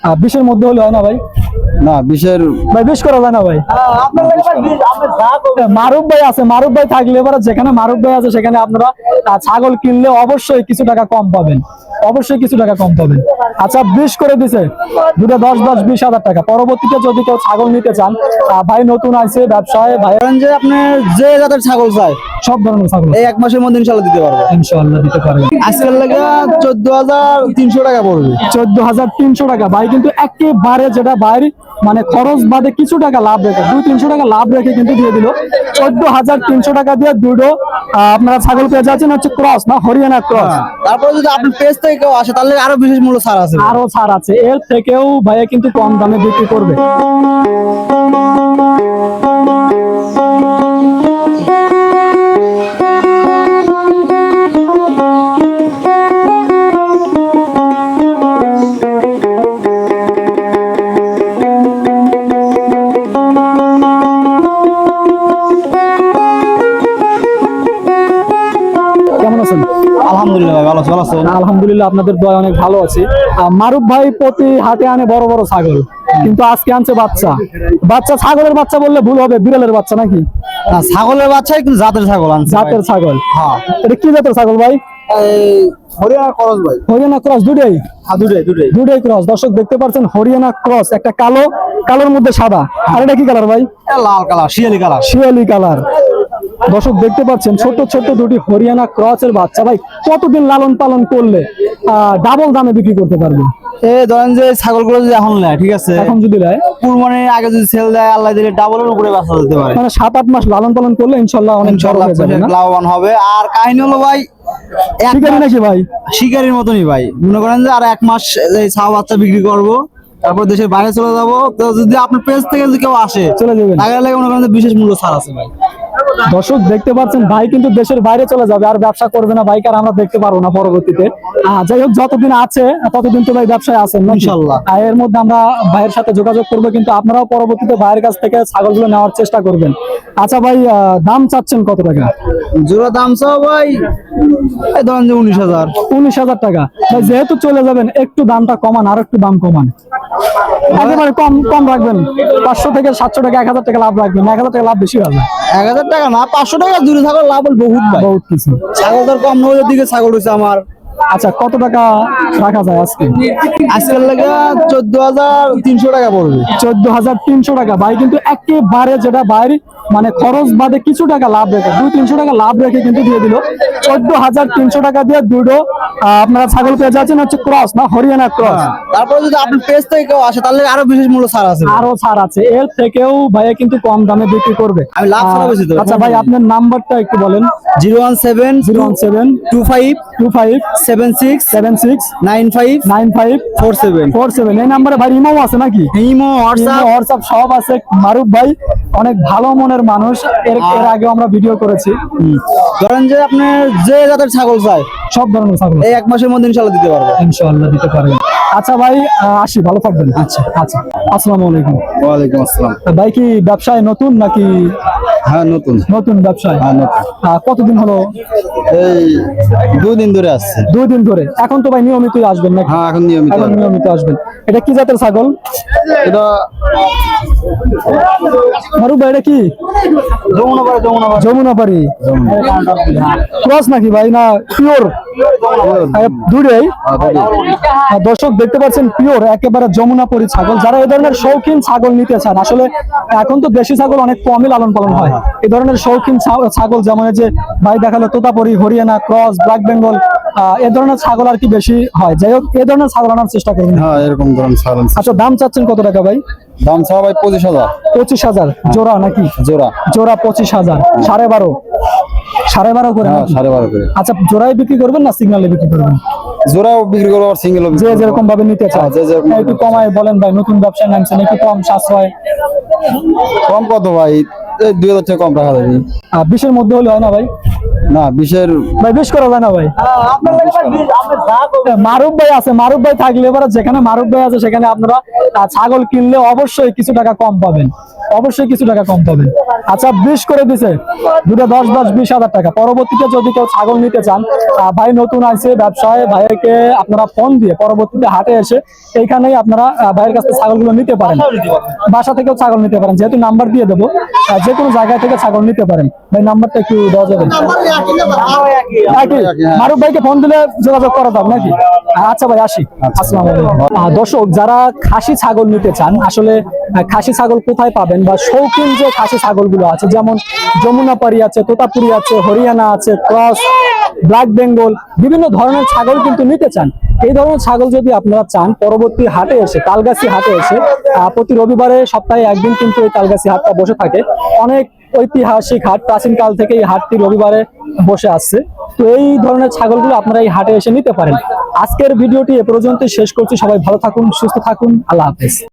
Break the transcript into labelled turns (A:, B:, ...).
A: 20-এর মধ্যে হলে হয় না ভাই?
B: না 20-এর
A: ভাই 20 করা যায় না ভাই। মারুফ ভাই আছে, মারুফ ভাই থাকলে এবার যেখানে মারুফ ভাই আছে সেখানে আপনারা ছাগল কিনলে অবশ্যই কিছু টাকা কম পাবেন, অবশ্যই কিছু টাকা কম পাবেন। আচ্ছা 20 করে দিছে, দুটো 10-10 20,000 টাকা। পরবর্তীতে যদি কেউ ছাগল নিতে চান, ভাই নতুন আছে ব্যবসায়, ভাই
B: যে আপনি যে জাতের ছাগল চাই
A: সব ধরনের ছাগল
B: এই 1 মাসের মধ্যে ইনশাআল্লাহ দিতে পারবো।
A: ইনশাআল্লাহ দিতে পারবেন।
B: আজকের লাগে 14,300 টাকা পড়বে।
A: 14,300 টাকা ভাই, কিন্তু একেবারে যেটা বাইরে মানে খরচ বাদে কিছু টাকা লাভ রেখে 200-300 টাকা লাভ রেখে কিন্তু দিয়ে দিল 14,300 টাকা দিয়ে দুটো আপনারা ছাগল পেয়ে যাচ্ছেন হচ্ছে ক্রস না হরিয়ানা ক্রস।
B: তারপর যদি আপনি পেজ থেকে কেউ আসে তাহলে আরো বিশেষ মূল্য ছাড় আছে,
A: আরো ছাড় আছে, এর থেকেও ভাইয়া কিন্তু কম দামে বিক্রি করবে। কেমন আছেন?
B: আলহামদুলিল্লাহ ভাই, ভালো আছেন?
A: আলহামদুলিল্লাহ, আপনাদের দোয়া অনেক ভালো আছি। মারুফ ভাই প্রতি হাটে আনে বড় বড় ছাগল, কিন্তু আজকে আনছে বাচ্চা। বাচ্চা ছাগলের বাচ্চা বললে ভুল হবে, বিড়ালের বাচ্চা নাকি?
B: না ছাগলের বাচ্চা কিন্তু জাতের ছাগল আনছে।
A: জাতের ছাগল?
B: হ্যাঁ।
A: এটা কি জাতের ছাগল ভাই?
B: এই হরিয়ানা ক্রস ভাই।
A: হরিয়ানা ক্রস দুটোই?
B: হ্যাঁ দুটোই
A: ক্রস। দর্শক দেখতে পাচ্ছেন হরিয়ানা ক্রস, একটা কালো, কালোর মধ্যে সাদা, আর এটা কি কালার ভাই?
B: লাল কালার, শিয়ালি কালার।
A: শিয়ালি কালার। দর্শক দেখতে পাচ্ছেন ছোট ছোট দুটি হরিয়ানা ক্রসের বাচ্চা। ভাই কতদিন লালন পালন করলে ডাবল দামে বিক্রি করতে পারবে?
B: ধরেন যে ছাগলগুলো যদি এখন নেয়, ঠিক আছে,
A: এখন যদি নেয়
B: কুরবানির আগে যদি সেল দেয় আল্লাহ দিলে ডাবলের উপরে বাচ্চা দিতে পারে।
A: মানে 7-8 মাস লালন পালন করলে ইনশাআল্লাহ অনেক বড় হয়ে যাবে না?
B: লাভবান হবে। আর কাহিনী হলো ভাই
A: শিকারি নাকি ভাই?
B: শিকারির মতনই ভাই। মনে করেন যে আর 1 মাস এই ছাও বাচ্চা বিক্রি করব, তারপর দেশের বাইরে চলে যাব। তো যদি আপনার পেজ থেকে যদি কেউ আসে
A: চলে যাবেন,
B: তাহলে লাগে মনে করেন যে বিশেষ মূল্য ছাড় আছে ভাই।
A: দর্শক দেখতে পাচ্ছেন ভাই কিন্তু দেশের বাইরে চলে যাবে, আর ব্যবসা করবে না ভাইকে, আর আমরা দেখতে পারবো না পরবর্তীতে। যাই হোক, যতদিন আছে ততদিন তো ভাই ব্যবসায় আছেন
B: ইনশাআল্লাহ।
A: এর মধ্যে আমরা ভাইয়ের সাথে যোগাযোগ করবো, কিন্তু আপনারাও পরবর্তীতে ভাইয়ের কাছ থেকে ছাগলগুলো নেওয়ার চেষ্টা করবেন। আচ্ছা ভাই, দাম চাচ্ছেন কত টাকা?
B: জোড়া দাম চাও ভাই এই ধরেন যে 19,000।
A: 19,000 টাকা। ভাই যেহেতু চলে যাবেন একটু দামটা কমান, আর একটু দাম কমান, একেবারে কম কম রাখবেন। 500 থেকে 700 টাকা, 1,000 টাকা লাভ রাখবেন। 1,000 টাকা লাভ বেশি হবে।
B: 1,000 টাকা না, 500 টাকা দূরে ছাগল লাভ হল বহুত ভাই,
A: বহুত কিছু।
B: ছাগল তোর কম নজর দিকে ছাগল হয়েছে আমার।
A: আচ্ছা কত টাকা রাখা যায় আজকে?
B: আজকের লাগে 14,300 টাকা পড়বে।
A: 14,300 টাকা ভাই, কিন্তু একেবারে যেটা বাইরে মানে খরচ বাদে কিছু টাকা লাভ রেখে 200-300 টাকা লাভ রেখে কিন্তু দিয়ে দিল 14,300 টাকা দিয়ে দুটো আপনারা ছাগল পেয়ে যাচ্ছেন হচ্ছে ক্রস না হরিয়ানা ক্রস।
B: তারপর যদি আপনি পেজ থেকে কেউ আসে তাহলে আরো বিশেষ মূল্য ছাড় আছে,
A: আরো ছাড় আছে, এর থেকেও ভাইয়া কিন্তু কম দামে বিক্রি করবে।
B: আমি লাভ ছাড়া বেশি দেব।
A: আচ্ছা ভাই আপনার নাম্বারটা একটু বলেন।
B: 0172576
A: 9547। এই নাম্বারে ভাই ইমো আছে নাকি?
B: ইমো, হোয়াটসঅ্যাপ
A: সব আছে। মারুফ ভাই অনেক ভালো মনের মানুষ, এর আগে আমরা ভিডিও করেছি।
B: ধরেন যে আপনি যে জাতের ছাগল চাই
A: সব ধরনের ছাগল
B: এই 1 মাসের মধ্যে ইনশাআল্লাহ দিতে পারবো।
A: ইনশাআল্লাহ দিতে পারবেন। আচ্ছা ভাই আসি, ভালো থাকবেন। আচ্ছা আচ্ছা, আসসালামু আলাইকুম।
B: ওয়ালাইকুম আসসালাম।
A: ভাই কি ব্যবসায় নতুন নাকি?
B: হ্যাঁ নতুন।
A: নতুন ব্যবসায়?
B: হ্যাঁ নতুন।
A: কতদিন হলো?
B: এই 2 দিন ধরে আসছে।
A: 2 দিন ধরে। এখন তো ভাই নিয়মিতই আসবেন নাকি?
B: হ্যাঁ এখন নিয়মিত
A: আসবেন। এটা কি জাতের ছাগল?
B: এটা
A: মারুফ ভাই এটা কি? যমুনাপাড়ি ক্রস নাকি ভাই, না পিওর? দুটোই। দর্শক দেখতে পাচ্ছেন পিওর একেবারে যমুনাপাড়ি ছাগল। যারা এই ধরনের শৌখিন ছাগল নিতে চান, আসলে এখন তো দেশি ছাগল অনেক কমই লালন পালন হয়, এই ধরনের শৌখিন ছাগল যেমন যে ভাই দেখালো তোতাপুরি, হরিয়ানা ক্রস, ব্ল্যাক বেঙ্গল, এ ধরনের ছাগল আর কি বেশি হয়। যাই হোক, এ ধরনের ছাগল আনার চেষ্টা করবেন।
B: হ্যাঁ এরকম ধরনের ছাগল।
A: আচ্ছা দাম চাচ্ছেন কত টাকা ভাই?
B: দাম চাও ভাই 25,000।
A: 25,000 জোড়া নাকি?
B: জোড়া
A: 25,000। 12.5 করে?
B: 12.5 করে।
A: আচ্ছা জোড়াই বিক্রি করবেন না সিগনালে বিক্রি করবেন?
B: জোড়াও বিক্রি করবো আর সিঙ্গেলও।
A: যে যেরকম ভাবে নিতে চায় একটু কমায় বলেন ভাই, নতুন ব্যবসায় নামছেন, একটু কম সাশ্রয়।
B: কম কত ভাই? 2,000 টাকা কম রাখা যাবে।
A: 20-এর মধ্যে হলে হয় না ভাই?
B: না বিশের
A: ভাই বিশ করা যায় না ভাই। মারুফ ভাই আছে, মারুফ ভাই থাকলে এবার যেখানে মারুফ ভাই আছে সেখানে আপনারা ছাগল কিনলে অবশ্যই কিছু টাকা কম পাবেন, অবশ্যই কিছু টাকা কম পাবেন। আচ্ছা 20 করে দিছে, দুটো 10-10 20,000 টাকা। পরবর্তীতে যদি কেউ ছাগল নিতে চান, ভাই নতুন আছে ব্যবসায়, ভাইকে আপনারা ফোন দিয়ে পরবর্তীতে হাটে এসে এইখানেই আপনারা ভাইয়ের কাছে ছাগলগুলো নিতে পারেন, বাসা থেকেও ছাগল নিতে পারেন, যেহেতু নাম্বার দিয়ে দেবো, যে কোনো জায়গা থেকে ছাগল নিতে পারেন। ভাই নাম্বারটা একটু দেওয়া যাবে? মারুফ ভাইকে ফোন দিলে যোগাযোগ করা যাবে নাকি? আচ্ছা ভাই আসি, আসসালামু আলাইকুম। দর্শক যারা খাসি ছাগল নিতে চান, আসলে খাসি ছাগল কোথায় পাবেন বা শৌখিন যে খাসি ছাগলগুলো আছে, যেমন যমুনাপাড়ি আছে, তোতাপুরি আছে, হরিয়ানা আছে, ক্রস, ব্ল্যাক বেঙ্গল, বিভিন্ন ধরনের ছাগল কিন্তু নিতে চান। এই ধরনের ছাগল যদি আপনারা চান, পরবর্তী হাটে এসে, তালগাছি হাটে এসে, প্রতি রবিবারে সপ্তাহে একদিন কিন্তু এই তালগাছি হাটটা বসে থাকে। অনেক ঐতিহাসিক হাট, প্রাচীন কাল থেকে এই হাটটি রবিবারে বসে আসছে। তো এই ধরনের ছাগলগুলো আপনারা এই হাটে এসে নিতে পারেন। আজকের ভিডিওটি এ পর্যন্ত শেষ করছি। সবাই ভালো থাকুন, সুস্থ থাকুন, আল্লাহ হাফেজ।